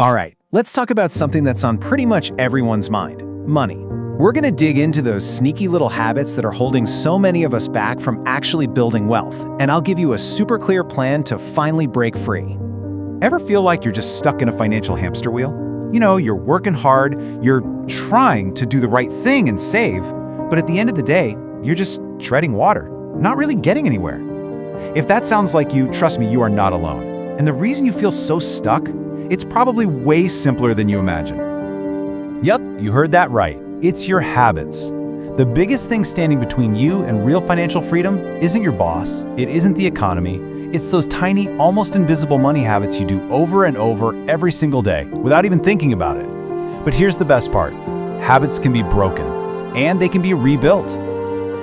All right, let's talk about something that's on pretty much everyone's mind: money. We're gonna dig into those sneaky little habits that are holding so many of us back from actually building wealth, and I'll give you a super clear plan to finally break free. Ever feel like you're just stuck in a financial hamster wheel? You know, you're working hard, you're trying to do the right thing and save, but at the end of the day, you're just treading water, not really getting anywhere. If that sounds like you, trust me, you are not alone. And the reason you feel so stuck, it's probably way simpler than you imagine. Yup, you heard that right. It's your habits. The biggest thing standing between you and real financial freedom isn't your boss, it isn't the economy, it's those tiny, almost invisible money habits you do over and over every single day without even thinking about it. But here's the best part: habits can be broken, and they can be rebuilt.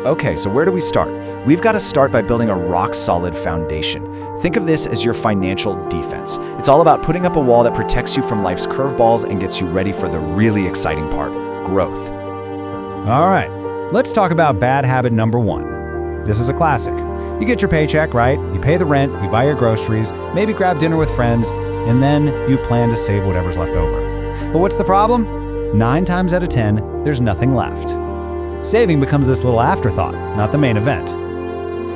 Okay, so where do we start? We've got to start by building a rock-solid foundation. Think of this as your financial defense. It's all about putting up a wall that protects you from life's curveballs and gets you ready for the really exciting part: growth. All right, let's talk about bad habit number 1. This is a classic. You get your paycheck, right? You pay the rent, you buy your groceries, maybe grab dinner with friends, and then you plan to save whatever's left over. But what's the problem? 9 times out of 10, there's nothing left. Saving becomes this little afterthought, not the main event.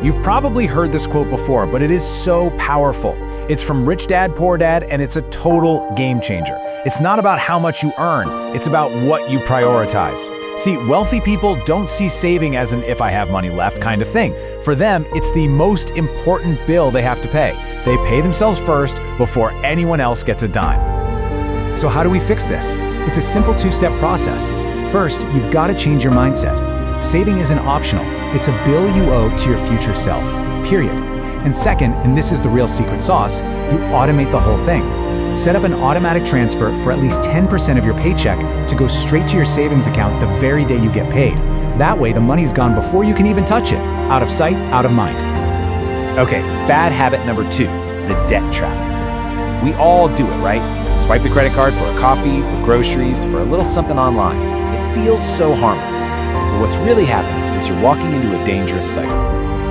You've probably heard this quote before, but it is so powerful. It's from Rich Dad, Poor Dad, and it's a total game changer. It's not about how much you earn, it's about what you prioritize. See, wealthy people don't see saving as an if I have money left kind of thing. For them, it's the most important bill they have to pay. They pay themselves first before anyone else gets a dime. So how do we fix this? It's a simple 2-step process. First, you've got to change your mindset. Saving isn't optional. It's a bill you owe to your future self, period. And second, and this is the real secret sauce, you automate the whole thing. Set up an automatic transfer for at least 10% of your paycheck to go straight to your savings account the very day you get paid. That way, the money's gone before you can even touch it. Out of sight, out of mind. Okay, bad habit number 2, the debt trap. We all do it, right? Swipe the credit card for a coffee, for groceries, for a little something online. It feels so harmless. But what's really happening is you're walking into a dangerous cycle.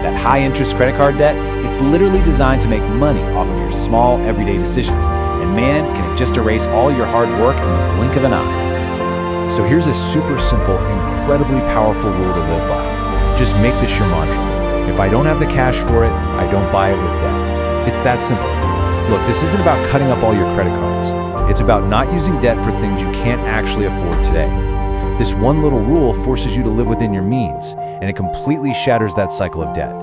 That high-interest credit card debt, it's literally designed to make money off of your small, everyday decisions. And man, can it just erase all your hard work in the blink of an eye. So here's a super simple, incredibly powerful rule to live by. Just make this your mantra. If I don't have the cash for it, I don't buy it with debt. It's that simple. Look, this isn't about cutting up all your credit cards. It's about not using debt for things you can't actually afford today. This one little rule forces you to live within your means, and it completely shatters that cycle of debt.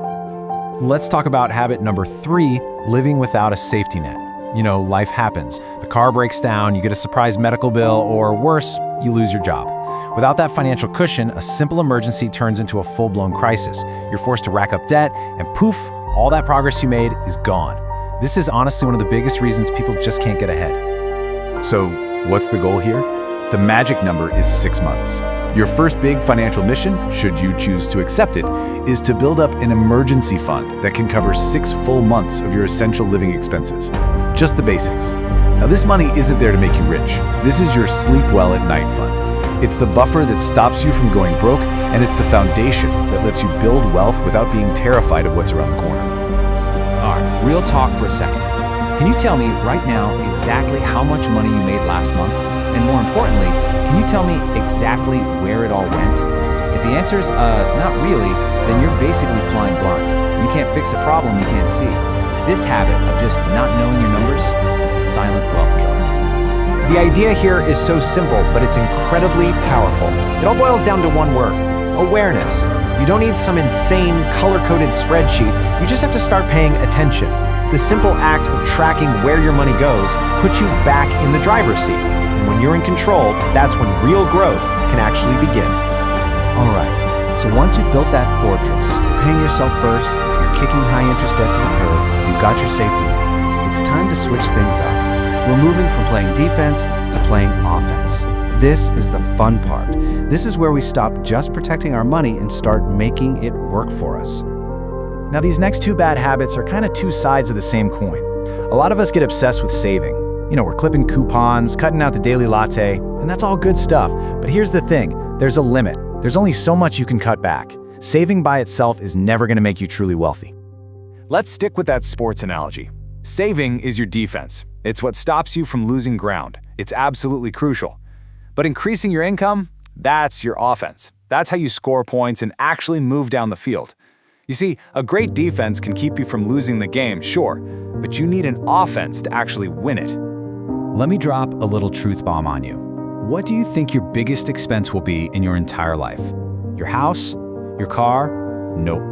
Let's talk about habit number 3, living without a safety net. You know, life happens. The car breaks down, you get a surprise medical bill, or worse, you lose your job. Without that financial cushion, a simple emergency turns into a full-blown crisis. You're forced to rack up debt, and poof, all that progress you made is gone. This is honestly one of the biggest reasons people just can't get ahead. So, what's the goal here? The magic number is 6 months. Your first big financial mission, should you choose to accept it, is to build up an emergency fund that can cover 6 full months of your essential living expenses. Just the basics. Now, this money isn't there to make you rich. This is your sleep well at night fund. It's the buffer that stops you from going broke, and it's the foundation that lets you build wealth without being terrified of what's around the corner. All right, real talk for a second. Can you tell me right now exactly how much money you made last month? And more importantly, can you tell me exactly where it all went? If the answer is not really, then you're basically flying blind. You can't fix a problem you can't see. This habit of just not knowing your numbers, it's a silent wealth killer. The idea here is so simple, but it's incredibly powerful. It all boils down to one word: awareness. You don't need some insane color-coded spreadsheet. You just have to start paying attention. The simple act of tracking where your money goes puts you back in the driver's seat. And when you're in control, that's when real growth can actually begin. All right, so once you've built that fortress, you're paying yourself first, you're kicking high-interest debt to the curb, you've got your safety net, it's time to switch things up. We're moving from playing defense to playing offense. This is the fun part. This is where we stop just protecting our money and start making it work for us. Now, these next 2 bad habits are kind of 2 sides of the same coin. A lot of us get obsessed with saving. You know, we're clipping coupons, cutting out the daily latte, and that's all good stuff. But here's the thing, there's a limit. There's only so much you can cut back. Saving by itself is never going to make you truly wealthy. Let's stick with that sports analogy. Saving is your defense. It's what stops you from losing ground. It's absolutely crucial. But increasing your income, that's your offense. That's how you score points and actually move down the field. You see, a great defense can keep you from losing the game, sure, but you need an offense to actually win it. Let me drop a little truth bomb on you. What do you think your biggest expense will be in your entire life? Your house? Your car? Nope.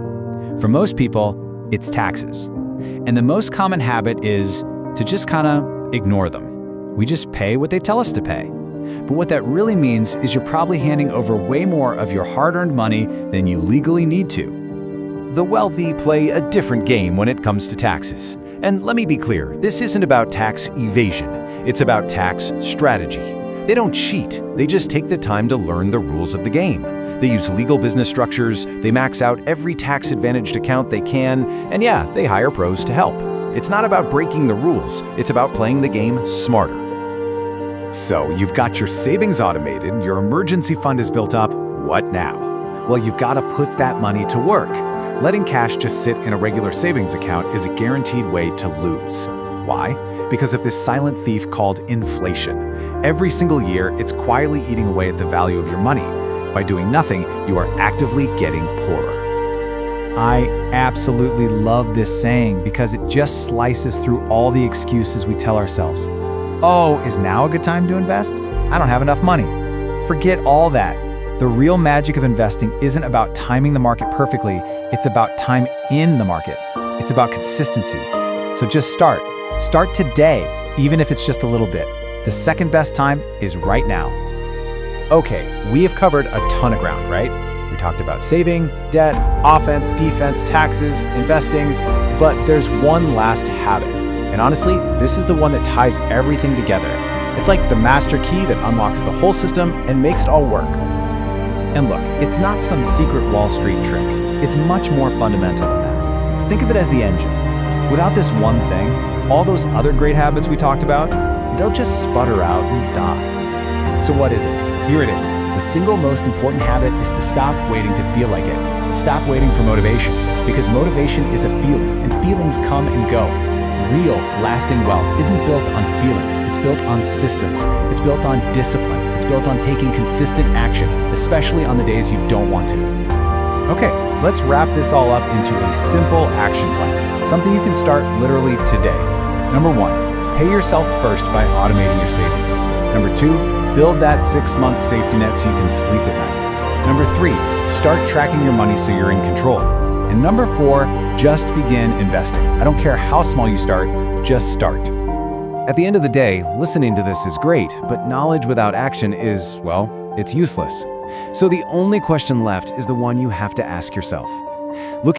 For most people, it's taxes. And the most common habit is to just kind of ignore them. We just pay what they tell us to pay. But what that really means is you're probably handing over way more of your hard-earned money than you legally need to. The wealthy play a different game when it comes to taxes. And let me be clear, this isn't about tax evasion. It's about tax strategy. They don't cheat, they just take the time to learn the rules of the game. They use legal business structures, they max out every tax-advantaged account they can, and yeah, they hire pros to help. It's not about breaking the rules, it's about playing the game smarter. So, you've got your savings automated, your emergency fund is built up, what now? Well, you've got to put that money to work. Letting cash just sit in a regular savings account is a guaranteed way to lose. Why? Because of this silent thief called inflation. Every single year, it's quietly eating away at the value of your money. By doing nothing, you are actively getting poorer. I absolutely love this saying because it just slices through all the excuses we tell ourselves. Oh, is now a good time to invest? I don't have enough money. Forget all that. The real magic of investing isn't about timing the market perfectly, it's about time in the market. It's about consistency. So just start. Start today, even if it's just a little bit. The second best time is right now. Okay, we have covered a ton of ground, right? We talked about saving, debt, offense, defense, taxes, investing, but there's one last habit. And honestly, this is the one that ties everything together. It's like the master key that unlocks the whole system and makes it all work. And look, it's not some secret Wall Street trick. It's much more fundamental than that. Think of it as the engine. Without this one thing, all those other great habits we talked about, they'll just sputter out and die. So what is it? Here it is. The single most important habit is to stop waiting to feel like it. Stop waiting for motivation, because motivation is a feeling, and feelings come and go. Real, lasting wealth isn't built on feelings, it's built on systems. It's built on discipline. It's built on taking consistent action, especially on the days you don't want to. Okay, let's wrap this all up into a simple action plan, something you can start literally today. Number 1, pay yourself first by automating your savings. Number 2, build that 6-month safety net so you can sleep at night. Number 3, start tracking your money so you're in control. And number 4, just begin investing. I don't care how small you start, just start. At the end of the day, listening to this is great, but knowledge without action is, well, it's useless. So the only question left is the one you have to ask yourself. Look